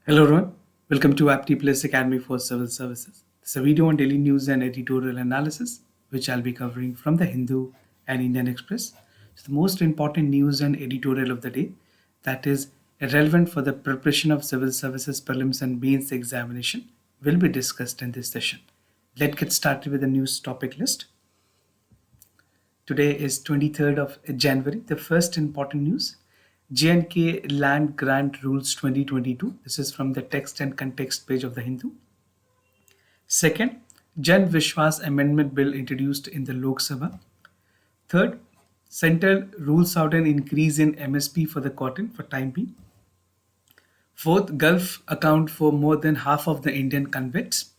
Hello everyone, welcome to Apti Plus Academy for Civil Services. This is a video on daily news and editorial analysis, which I'll be covering from the Hindu and Indian Express. So the most important news and editorial of the day that is relevant for the preparation of civil services prelims and mains examination will be discussed in this session. Let's get started with the news topic list. Today is 23rd of January. The first important news, J&K Land Grant Rules 2022. This is from the text and context page of the Hindu. Second, Jan Vishwas Amendment Bill introduced in the Lok Sabha. Third, Central rules out an increase in MSP for the cotton for time being. Fourth, Gulf account for more than half of the Indian convicts.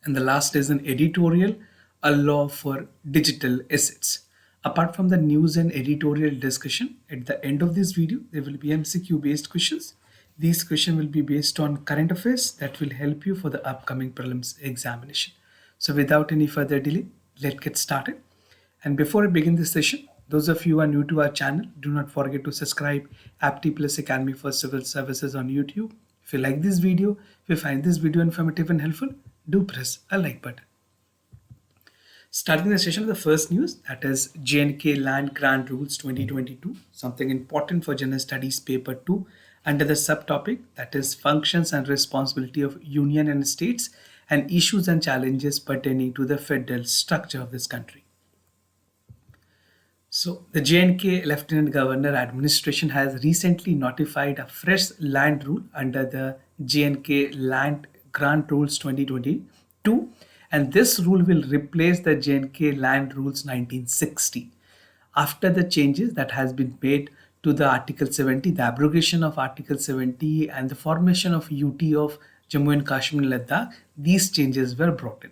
And the last is an editorial, a law for digital assets. Apart from the news and editorial discussion, at the end of this video, there will be MCQ based questions. These questions will be based on current affairs that will help you for the upcoming prelims examination. So without any further delay, let's get started. And before I begin this session, those of you who are new to our channel, do not forget to subscribe Apti Plus Academy for Civil Services on YouTube. If you like this video, if you find this video informative and helpful, do press a like button. Starting the session with the first news, that is J&K Land Grant Rules 2022, something important for General Studies Paper 2 under the subtopic that is Functions and Responsibility of Union and States and Issues and Challenges Pertaining to the Federal Structure of this country. So the J&K Lieutenant Governor Administration has recently notified a fresh land rule under the J&K Land Grant Rules 2022, and this rule will replace the J&K Land Rules 1960. After the changes that has been made to the Article 70, the abrogation of Article 70 and the formation of UT of Jammu and Kashmir and Ladakh, these changes were brought in.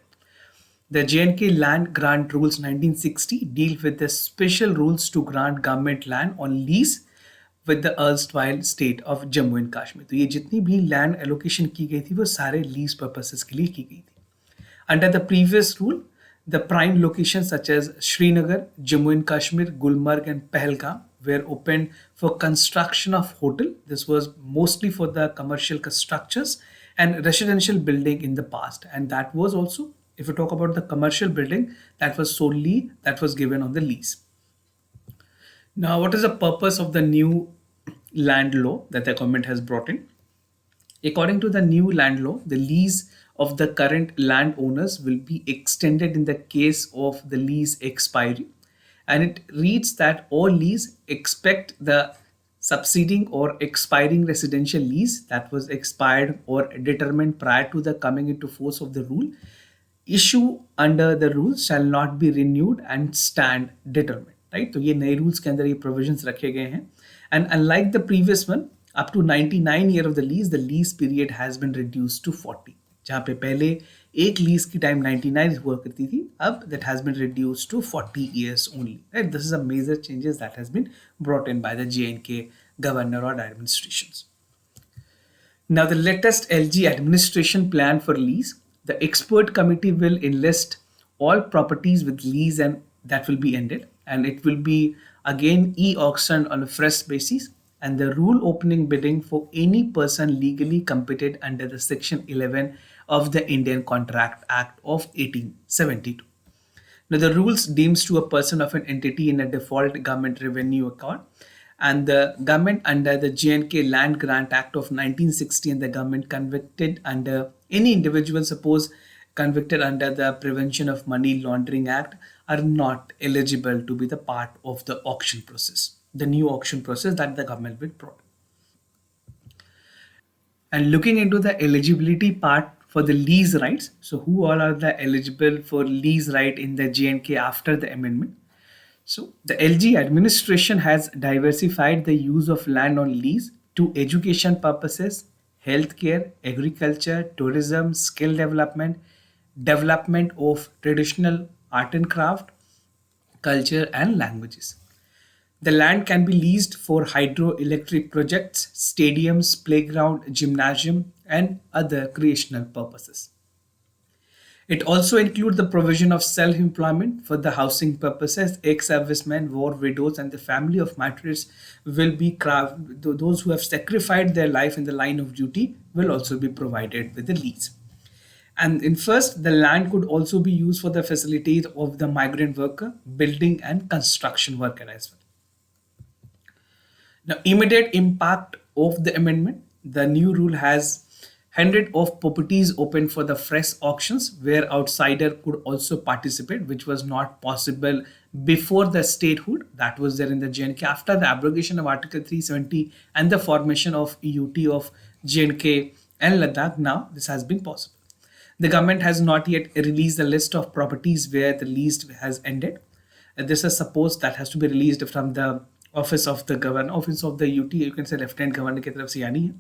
The J&K Land Grant Rules 1960 deal with the special rules to grant government land on lease with the erstwhile state of Jammu and Kashmir. तो ये जितनी भी land allocation की गई थी वो सारे lease purposes के लिए की गई थी. Under the previous rule, the prime locations such as Srinagar, Jammu and Kashmir, Gulmarg and Pahalgam were opened for construction of hotel. This was mostly for the commercial structures and residential building in the past. And that was also, if you talk about the commercial building, that was given on the lease. Now, what is the purpose of the new land law that the government has brought in? According to the new land law, the lease of the current landowners will be extended in the case of the lease expiry. And it reads that all lease expect the succeeding or expiring residential lease that was expired or determined prior to the coming into force of the rule issue under the rules shall not be renewed and stand determined. Right? तो ये नए rules के अंदर ये provisions रखे गए हैं. And unlike the previous one, up to 99 year of the lease period has been reduced to 40. जहाँ पे पहले एक लीज की टाइम 99 हुआ करती थी, अब that has been reduced to 40 years only. Right? This is a major changes that has been brought in by the J&K governor or administrations. Now the latest LG administration plan for lease, the expert committee will enlist all properties with lease and that will be ended, and it will be again e-auction on a fresh basis, and the rule opening bidding for any person legally competed under the section 11 of the Indian Contract Act of 1872. Now the rules deems to a person of an entity in a default government revenue account, and the government under the J&K Land Grant Act of 1960 and the government convicted under any individual suppose convicted under the Prevention of Money Laundering Act are not eligible to be the part of the auction process, the new auction process that the government will brought. And looking into the eligibility part for the lease rights, so who all are the eligible for lease right in the J&K after the amendment? So the LG administration has diversified the use of land on lease to education purposes, healthcare, agriculture, tourism, skill development, development of traditional art and craft, culture and languages. The land can be leased for hydroelectric projects, stadiums, playground, gymnasium and other recreational purposes. It also includes the provision of self-employment for the housing purposes. Ex-servicemen, war widows, and the family of martyrs will be those who have sacrificed their life in the line of duty will also be provided with the lease. And in first, the land could also be used for the facilities of the migrant worker, building and construction worker as well. Now, immediate impact of the amendment. The new rule has hundred of properties open for the fresh auctions where outsider could also participate, which was not possible before the statehood that was there in the JNK. After the abrogation of Article 370 and the formation of UT of JNK and Ladakh, now this has been possible. The government has not yet released the list of properties where the lease has ended. This is supposed that has to be released from the office of the governor, office of the UT, you can say Lieutenant Governor की तरफ से यानी है.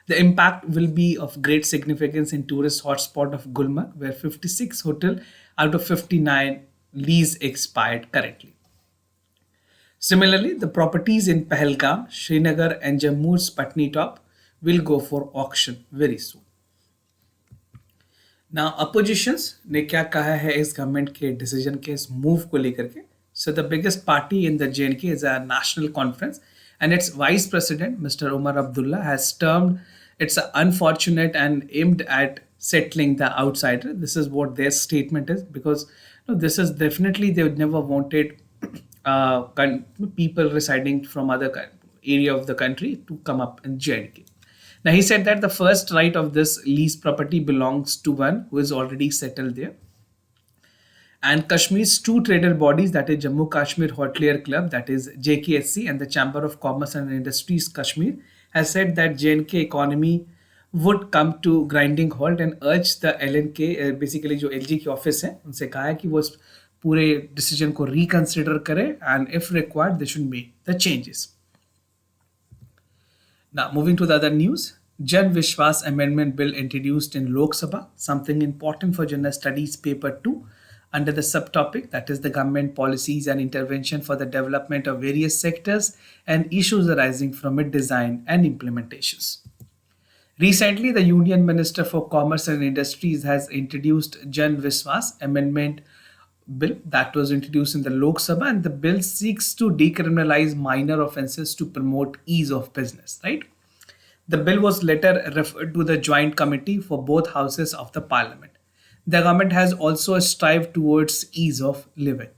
The impact will be of great significance in tourist hotspot of Gulmarg, where 56 hotel out of 59 lease expired currently. Similarly, the properties in Pahalgam, Srinagar and Jammu's Patni Top will go for auction very soon. Now, oppositions ने क्या कहा है इस government के decision के इस move को लेकर के. So the biggest party in the JNK is a national conference, and its vice president, Mr. Omar Abdullah, has termed it's unfortunate and aimed at settling the outsider. This is what their statement is, because this is definitely they would never wanted people residing from other area of the country to come up in JNK. Now, he said that the first right of this lease property belongs to one who is already settled there. And Kashmir's two trader bodies, that is Jammu Kashmir Hotelier Club, that is JKSC, and the Chamber of Commerce and Industries Kashmir, has said that JNK economy would come to grinding halt and urge the LNK, basically जो LG की office है, उनसे कहा है कि वो पूरे decision को reconsider करे, and if required, they should make the changes. Now, moving to the other news, Jan Vishwas Amendment Bill introduced in Lok Sabha, something important for General Studies Paper 2, under the subtopic that is the government policies and intervention for the development of various sectors and issues arising from its design and implementations. Recently, the Union Minister for Commerce and Industries has introduced Jan Vishwas Amendment Bill that was introduced in the Lok Sabha, and the bill seeks to decriminalize minor offences to promote ease of business, right? The bill was later referred to the Joint Committee for both houses of the Parliament. The government has also strived towards ease of living.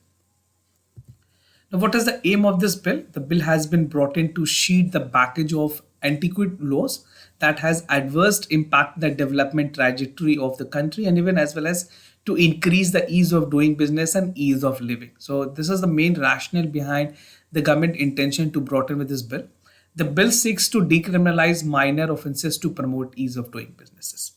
Now, what is the aim of this bill? The bill has been brought in to shed the baggage of antiquated laws that has adversely impacted the development trajectory of the country, and even as well as to increase the ease of doing business and ease of living. So this is the main rationale behind the government intention to brought in with this bill. The bill seeks to decriminalize minor offences to promote ease of doing businesses.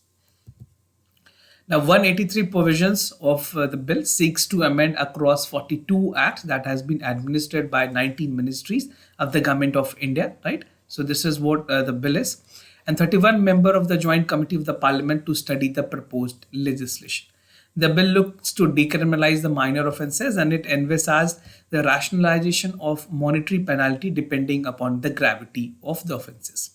Now, 183 provisions of the bill seeks to amend across 42 acts that has been administered by 19 ministries of the government of India, right? So this is what the bill is. And 31 member of the Joint Committee of the Parliament to study the proposed legislation. The bill looks to decriminalize the minor offences, and it envisages the rationalization of monetary penalty depending upon the gravity of the offences.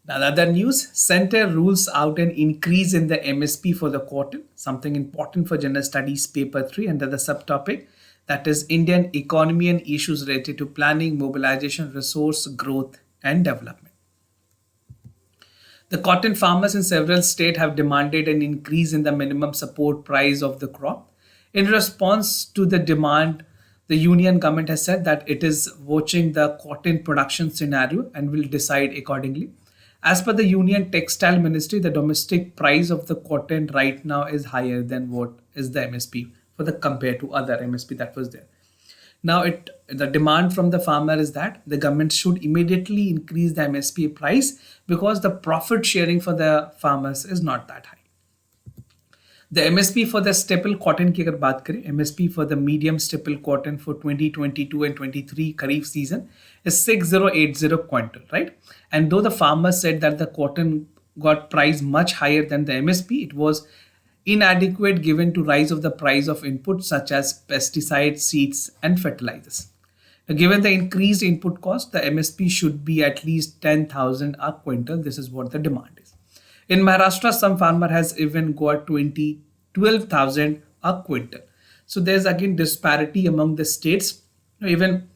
Now, the other news, Center rules out an increase in the MSP for the cotton, something important for General Studies Paper 3 under the subtopic that is Indian economy and issues related to planning, mobilization, resource growth and development. The cotton farmers in several states have demanded an increase in the minimum support price of the crop. In response to the demand, the union government has said that it is watching the cotton production scenario and will decide accordingly. As per the Union Textile Ministry, the domestic price of the cotton right now is higher than what is the MSP for the compared to other MSP that was there. Now, the demand from the farmer is that the government should immediately increase the MSP price because the profit sharing for the farmers is not that high. The MSP for the staple cotton की अगर बात करें, MSP for the medium staple cotton for 2022 and 23 Kharif season is 6080 quintal, right? And though the farmer said that the cotton got priced much higher than the MSP, it was inadequate given to rise of the price of inputs such as pesticides, seeds and fertilizers. Now, given the increased input cost, the MSP should be at least 10,000 a quintal. This is what the demand is. In Maharashtra, some farmer has even got 12,000 a quintal. So there's again disparity among the states. Even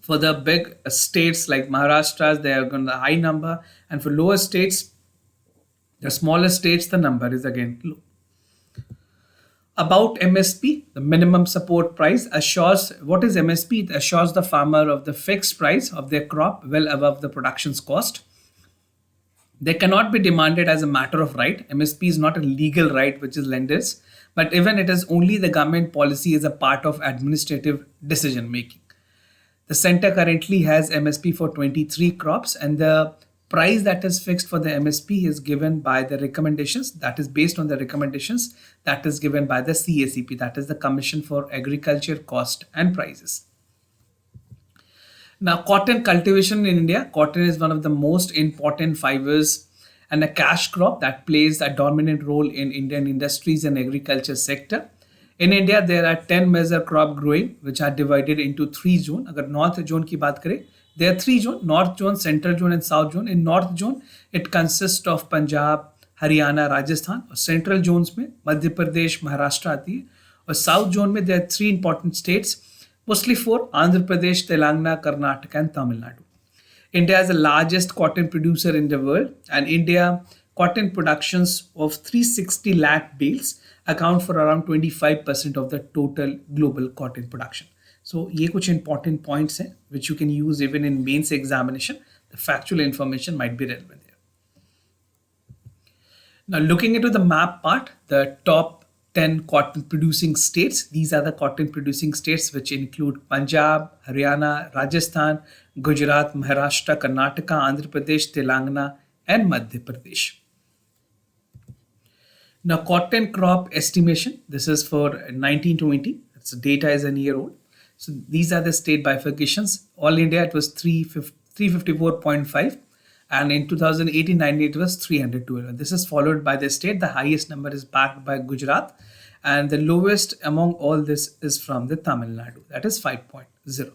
for the big states like Maharashtra, they are going to high number, and for lower states, the smaller states, the number is again low. About MSP, the minimum support price assures what is MSP? It assures the farmer of the fixed price of their crop well above the production's cost. They cannot be demanded as a matter of right. MSP is not a legal right which is lenders, but even it is only the government policy as a part of administrative decision making. The center currently has MSP for 23 crops, and the price that is fixed for the MSP is given by the recommendations, that is based on the recommendations that is given by the CACP, that is the Commission for Agriculture Cost and Prices. Now, cotton cultivation in India. Cotton is one of the most important fibers and a cash crop that plays a dominant role in Indian industries and agriculture sector. In India, there are 10 major crop growing, which are divided into 3 zones. Agar North zone ki baat kare, there are 3 zones: North zone, Central zone, and South zone. In North zone, it consists of Punjab, Haryana, Rajasthan. और Central zones में मध्य प्रदेश, महाराष्ट्र आती है. और South zone में there are 3 important states, mostly 4: Andhra Pradesh, Telangana, Karnataka, and Tamil Nadu. India is the largest cotton producer in the world, and India cotton productions of 360 lakh bales account for around 25% of the total global cotton production. So ये कुछ important points हैं which you can use even in mains examination. The factual information might be relevant there. Now looking into the map part, the top 10 cotton producing states. These are the cotton producing states which include Punjab, Haryana, Rajasthan, Gujarat, Maharashtra, Karnataka, Andhra Pradesh, Telangana, and Madhya Pradesh. Now, cotton crop estimation. This is for 1920. So data is a year old. So these are the state bifurcations. All India, it was 354.5. And in 2018-19, it was 312. This is followed by the state. The highest number is backed by Gujarat. And the lowest among all this is from the Tamil Nadu. That is 5.0.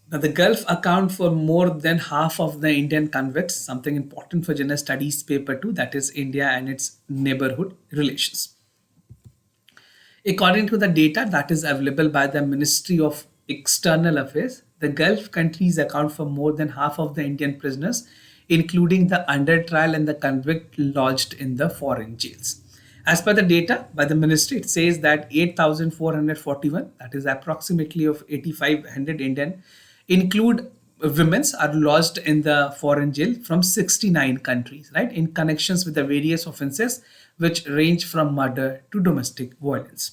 Now, the Gulf account for more than half of the Indian convicts, something important for General Studies paper 2, that is India and its neighborhood relations. According to the data that is available by the Ministry of External Affairs, the Gulf countries account for more than half of the Indian prisoners, including the under trial and the convict lodged in the foreign jails. As per the data by the ministry, it says that 8,441, that is approximately of 8,500 Indian, include women's, are lodged in the foreign jail from 69 countries, right, in connections with the various offenses which range from murder to domestic violence.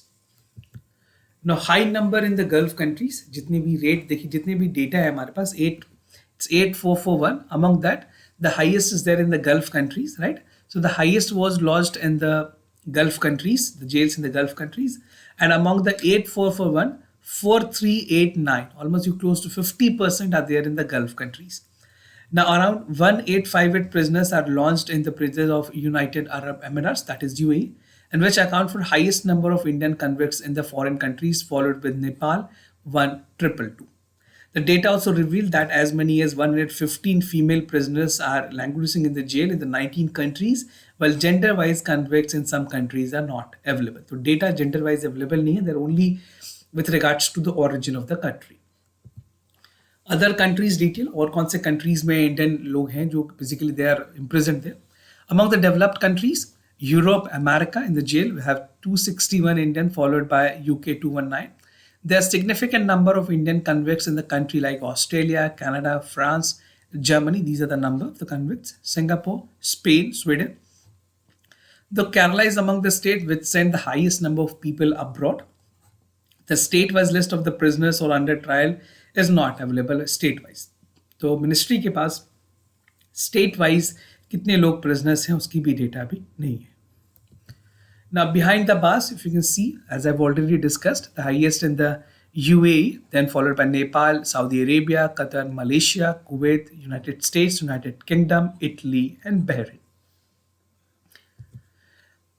Now, high number in the Gulf countries, जितनी भी rate देखिए, जितने भी data है हमारे पास, it's 8,441. Among that, the highest is there in the Gulf countries, right? So the highest was lodged in the Gulf countries, the jails in the Gulf countries, and among the 8,441, 4,389, almost you close to 50% are there in the Gulf countries. Now, around 1,858 prisoners are launched in the prisons of United Arab Emirates, that is UAE, and which account for highest number of Indian convicts in the foreign countries, followed with Nepal, 1,222. The data also revealed that as many as 115 female prisoners are languishing in the jail in the 19 countries, while gender-wise convicts in some countries are not available. So data gender-wise available नहीं है, they're only with regards to the origin of the country. Other countries detail, और कौन से countries में Indian लोग हैं जो basically they are imprisoned there. Among the developed countries, Europe, America, in the jail, we have 261 Indian, followed by UK 219. There are significant number of Indian convicts in the country like Australia, Canada, France, Germany. These are the number of the convicts. Singapore, Spain, Sweden. Though Kerala is among the states which send the highest number of people abroad, the state-wise list of the prisoners or under trial is not available state-wise. तो ministry के पास state-wise कितने लोग prisoners हैं उसकी भी data भी नहीं है. Now, behind the bars, if you can see, as I've already discussed, the highest in the UAE, then followed by Nepal, Saudi Arabia, Qatar, Malaysia, Kuwait, United States, United Kingdom, Italy, and Bahrain.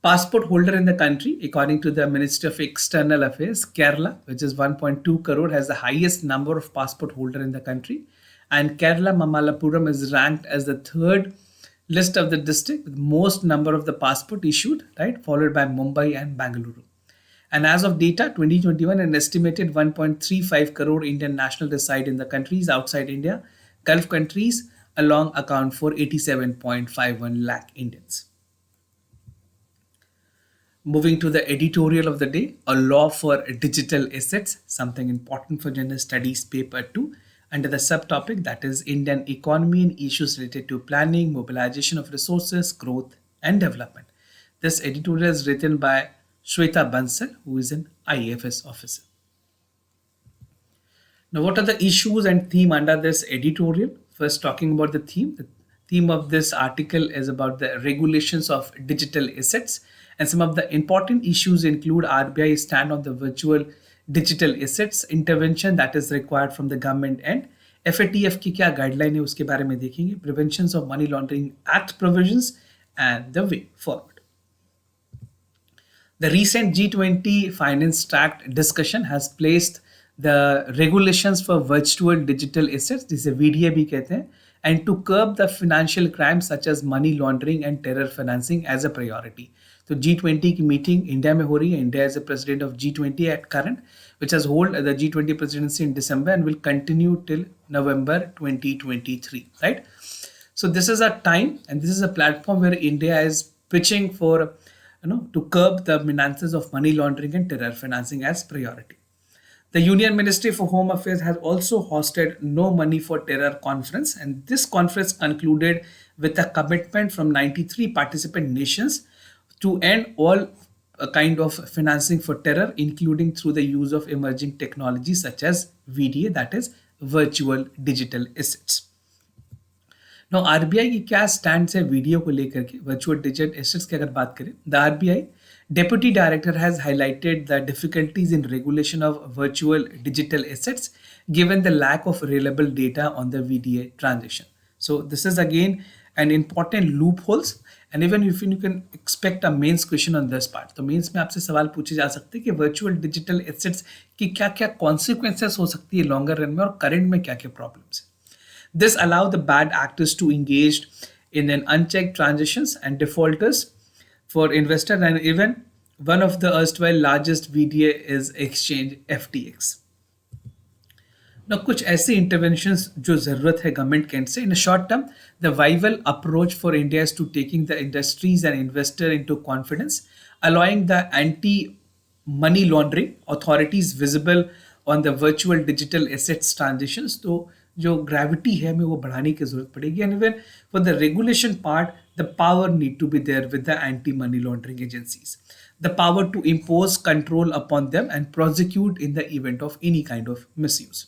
Passport holder in the country, according to the Ministry of External Affairs, Kerala, which is 1.2 crore, has the highest number of passport holder in the country. And Kerala Mamallapuram is ranked as the third List of the district with most number of the passport issued, right, followed by Mumbai and Bangalore. And as of data 2021, an estimated 1.35 crore Indian nationals reside in the countries outside India. Gulf countries along account for 87.51 lakh Indians. Moving to the editorial of the day, a law for digital assets, something important for general studies paper 2, under the subtopic that is Indian economy and issues related to planning, mobilization of resources, growth and development. This editorial is written by Shweta Bansal, who is an IAFS officer. Now, what are the issues and theme under this editorial? First, talking about the theme. The theme of this article is about the regulations of digital assets, and some of the important issues include RBI stand on the virtual digital assets, intervention that is required from the government end, FATF की क्या guideline है उसके बारे में देखेंगे, preventions of money laundering act provisions and the way forward. The recent G20 Finance Tract discussion has placed the regulations for virtual digital assets, जिसे VDA भी कहते हैं, and to curb the financial crimes such as money laundering and terror financing as a priority. तो G20 की meeting India में हो रही है. India is the president of G20 at current, which has hold the G20 presidency in December and will continue till November 2023, right? So this is a time and this is a platform where India is pitching for, to curb the menaces of money laundering and terror financing as priority. The Union Ministry for Home Affairs has also hosted No Money for Terror conference, and this conference concluded with a commitment from 93 participant nations to end all kind of financing for terror, including through the use of emerging technologies such as VDA, that is virtual digital assets. Now RBI की क्या stand है video को लेकर के virtual digital assets की अगर बात करें, the RBI Deputy Director has highlighted the difficulties in regulation of virtual digital assets given the lack of reliable data on the VDA transaction. So this is again an important loopholes, and even if you can expect a mains question on this part. तो mains में आपसे सवाल पूछे जा सकते हैं कि virtual digital assets की क्या क्या कॉन्सिक्वेंसेस हो सकती है लॉन्गर रन में और करंट में क्या क्या प्रॉब्लम्स है. This allowed the bad actors to engage in an unchecked transactions and defaulters for investor, and even one of the erstwhile largest VDA is exchange FTX. Now कुछ ऐसे interventions जो ज़रूरत है गवर्नमेंट के एंड से. In a short term, the viable approach for India is to taking the industries and investor into confidence, allowing the anti-money laundering authorities visible on the virtual digital assets transactions. तो जो gravity है हमें वो बढ़ाने की जरूरत पड़ेगी. And even for the regulation part the power need to be there with the anti money laundering agencies, the power to impose control upon them and prosecute in the event of any kind of misuse.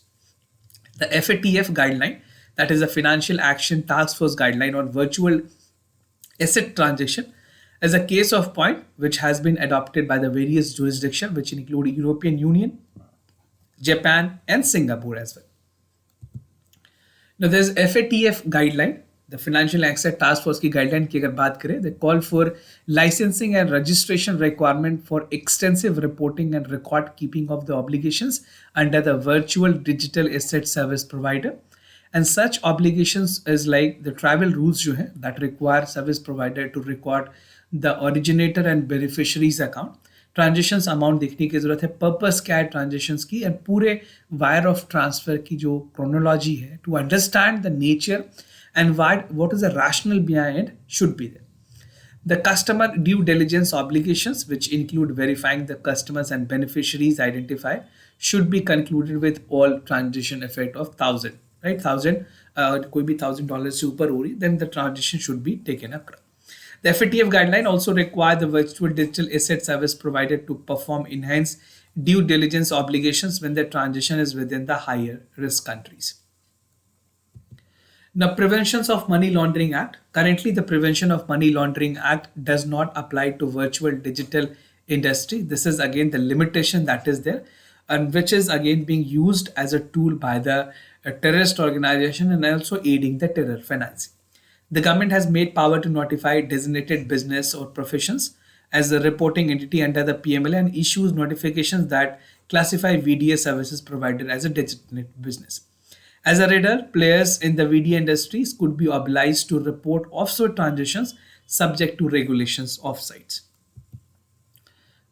The FATF guideline, that is the Financial Action Task Force guideline on virtual asset transaction, is a case of point which has been adopted by the various jurisdictions which include European Union, Japan and Singapore as well. Now there's FATF guideline, the Financial Action Task Force की guideline की अगर बात करें, they call for licensing and registration requirement for extensive reporting and record keeping of the obligations under the virtual digital asset service provider. And such obligations is like the travel rules जो है that require service provider to record the originator and beneficiaries account, transactions amount देखने की जरूरत है, purpose क्या है transactions की, and पूरे वायर ऑफ ट्रांसफर की जो क्रोनोलॉजी है to understand the nature and what is the rationale behind should be there. The customer due diligence obligations, which include verifying the customers and beneficiaries identified, should be concluded with all transaction effect of 1,000, right? 1,000, कोई भी $1,000 से ऊपर हो रही, then the transaction should be taken up. The FATF guideline also require the virtual digital asset service provider to perform enhanced due diligence obligations when the transaction is within the higher risk countries. Now, Preventions of Money Laundering Act. Currently, the Prevention of Money Laundering Act does not apply to virtual digital industry. This is again the limitation that is there, and which is again being used as a tool by the terrorist organization and also aiding the terror financing. The government has made power to notify designated business or professions as a reporting entity under the PMLA and issues notifications that classify VDA services provided as a designated business. As a reader, players in the media industries could be obliged to report offshore transactions subject to regulations of sites.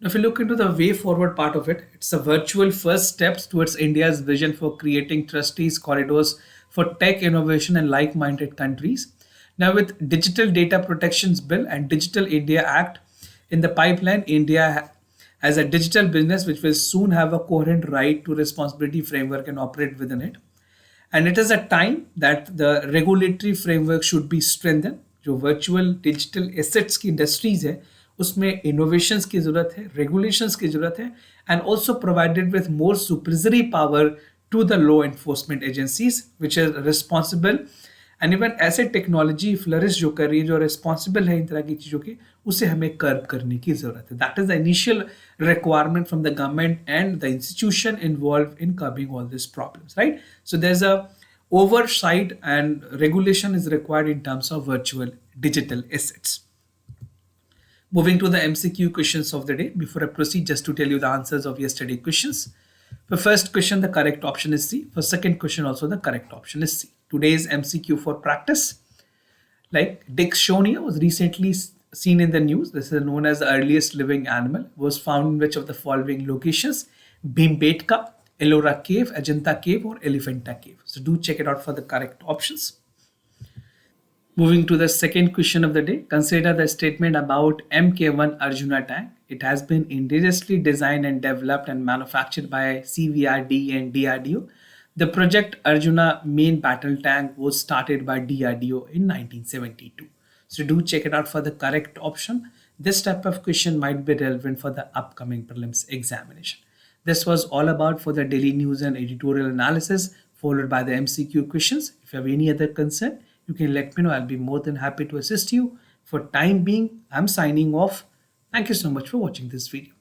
Now, if you look into the way forward part of it, it's a virtual first steps towards India's vision for creating trustees corridors for tech innovation in like-minded countries. Now, with Digital Data Protections Bill and Digital India Act in the pipeline, India as a digital business which will soon have a coherent right to responsibility framework and operate within it. And it is a time that the regulatory framework should be strengthened. जो virtual digital assets की industries है उसमें innovations की ज़रूरत है, regulations की ज़रूरत है, and also provided with more supervisory power to the law enforcement agencies which is responsible and even ऐसे टेक्नोलॉजी फ्लरिश जो कर रही है जो रिस्पॉन्सिबल है इन तरह की चीज़ों की, उसे हमें कर्ब करने की ज़रूरत है. That is the initial requirement from the government and the institution involve in curbing all this problems, right? So there is a oversight and regulation is required in terms of virtual digital assets. Moving to the MCQ questions of the day. Before I proceed, just to tell you the answers of yesterday questions. For first question, the correct option is C. For second question, also the correct option is C. Today's MCQ for practice. Like Dictionia was recently seen in the news. This is known as the earliest living animal. Was found in which of the following locations? Bhimbetka, Ellora Cave, Ajanta Cave, or Elephanta Cave. So do check it out for the correct options. Moving to the second question of the day, consider the statement about Mk1 Arjuna tank. It has been indigenously designed and developed and manufactured by CVRD and DRDO. The project Arjuna main battle tank was started by DRDO in 1972. So do check it out for the correct option. This type of question might be relevant for the upcoming prelims examination. This was all about for the daily news and editorial analysis, followed by the MCQ questions. If you have any other concern, you can let me know. I'll be more than happy to assist you. For time being, I'm signing off. Thank you so much for watching this video.